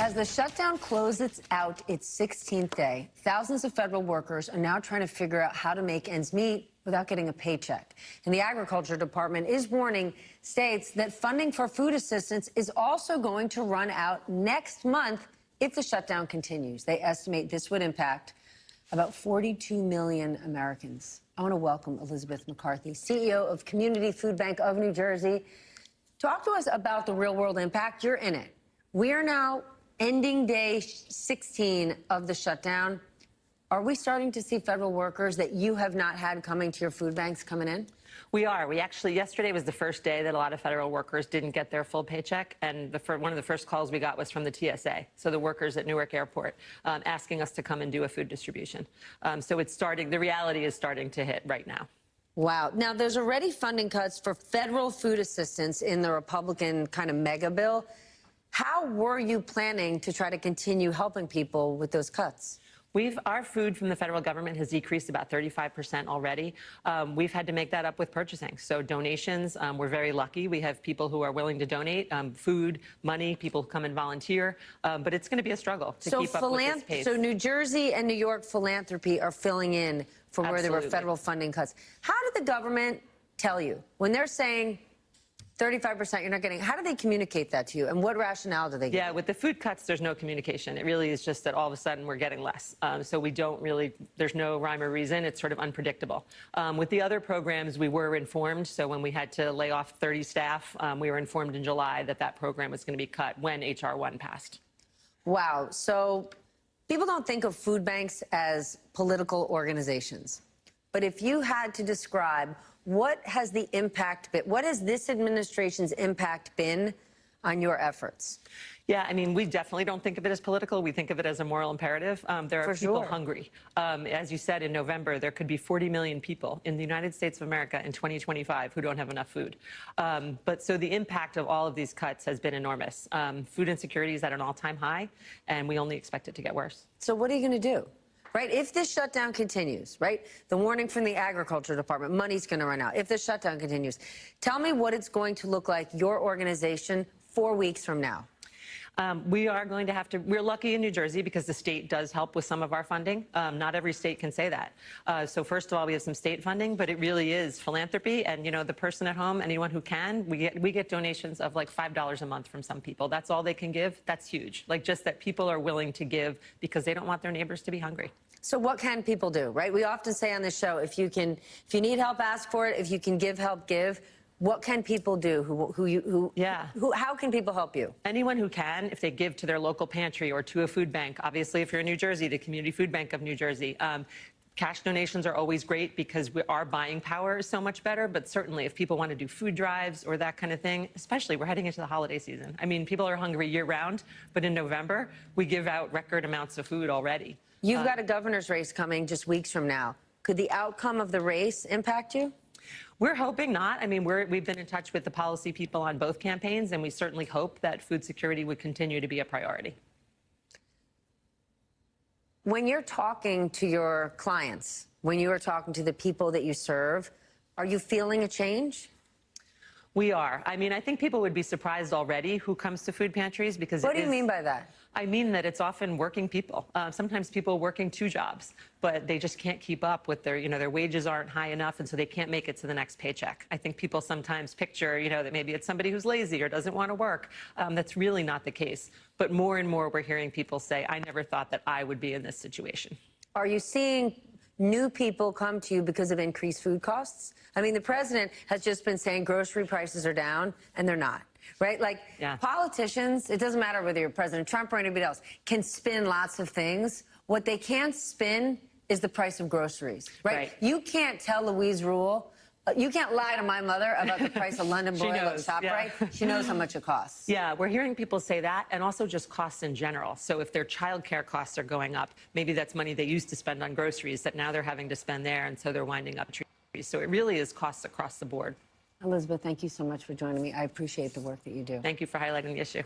As the shutdown closes out its 16th day, thousands of federal workers are now trying to figure out how to make ends meet without getting a paycheck. And the Agriculture Department is warning states that funding for food assistance is also going to run out next month if the shutdown continues. They estimate this would impact about 42 million Americans. I want to welcome Elizabeth McCarthy, CEO of Community Food Bank of New Jersey. Talk to us about the real-world impact. You're in it. We are now ending day 16 of the shutdown. Are we starting to see federal workers that you have not had coming to your food banks coming in? We are. We actually, yesterday was the first day that a lot of federal workers didn't get their full paycheck. And one of the first calls we got was from the TSA, so the workers at Newark Airport, asking us to come and do a food distribution. So it's starting, the reality is starting to hit right now. Wow. Now, there's already funding cuts for federal food assistance in the Republican kind of mega bill. How were you planning to try to continue helping people with those cuts? Our food from the federal government has decreased about 35% already. We've had to make that up with purchasing. So donations, we're very lucky. We have people who are willing to donate food, money, people come and volunteer. But it's going to be a struggle to keep up with this pace. So New Jersey and New York philanthropy are filling in for where there were federal funding cuts. How did the government tell you when they're saying 35% you're not getting? How do they communicate that to you, and what rationale do they give? Yeah, with the food cuts, there's no communication. It really is just that all of a sudden we're getting less. So we don't really, there's no rhyme or reason. It's sort of unpredictable. With the other programs, we were informed. So when we had to lay off 30 staff, we were informed in July that that program was going to be cut when H.R. 1 passed. Wow. So people don't think of food banks as political organizations. But if you had to describe what has the impact been, what has this administration's impact been on your efforts? Yeah, I mean, we definitely don't think of it as political. We think of it as a moral imperative. There are people hungry. As you said, in November, there could be 40 million people in the United States of America in 2025 who don't have enough food. But so the impact of all of these cuts has been enormous. Food insecurity is at an all-time high, and we only expect it to get worse. So what are you going to do? Right? If this shutdown continues, right? The warning from the Agriculture Department, money's going to run out. If the shutdown continues, tell me what it's going to look like, your organization, 4 weeks from now. We are going to have to, we're lucky in New Jersey because the state does help with some of our funding. Not every state can say that. So first of all, we have some state funding, but it really is philanthropy. And, you know, the person at home, anyone who can, we get donations of like $5 a month from some people. That's all they can give. That's huge. Like just that people are willing to give because they don't want their neighbors to be hungry. So what can people do, right? We often say on this show, if you need help, ask for it. If you can give help, give. What can people do? How can people help you? Anyone who can, if they give to their local pantry or to a food bank. Obviously, if you're in New Jersey, the Community Food Bank of New Jersey. Cash donations are always great because our buying power is so much better. But certainly, if people want to do food drives or that kind of thing, especially we're heading into the holiday season. I mean, people are hungry year-round, but in November, we give out record amounts of food already. You've got a governor's race coming just weeks from now. Could the outcome of the race impact you? We're hoping not. I mean, we've been in touch with the policy people on both campaigns, and we certainly hope that food security would continue to be a priority. When you're talking to your clients, when you are talking to the people that you serve, are you feeling a change? We are. I mean, I think people would be surprised already who comes to food pantries because What do you mean by that? I mean that it's often working people. Sometimes people working 2 jobs, but they just can't keep up with their wages aren't high enough, and so they can't make it to the next paycheck. I think people sometimes picture, that maybe it's somebody who's lazy or doesn't want to work. That's really not the case. But more and more we're hearing people say, I never thought that I would be in this situation. Are you seeing new people come to you because of increased food costs? I mean, the president has just been saying grocery prices are down, and they're not. Right? Like, politicians, it doesn't matter whether you're President Trump or anybody else, can spin lots of things. What they can't spin is the price of groceries, right? You can't tell Louise Rule, you can't lie to my mother about the price of London broil at ShopRite. She knows how much it costs. Yeah, we're hearing people say that, and also just costs in general. So if their childcare costs are going up, maybe that's money they used to spend on groceries that now they're having to spend there, and so they're winding up trees. So it really is costs across the board. Elizabeth, thank you so much for joining me. I appreciate the work that you do. Thank you for highlighting the issue.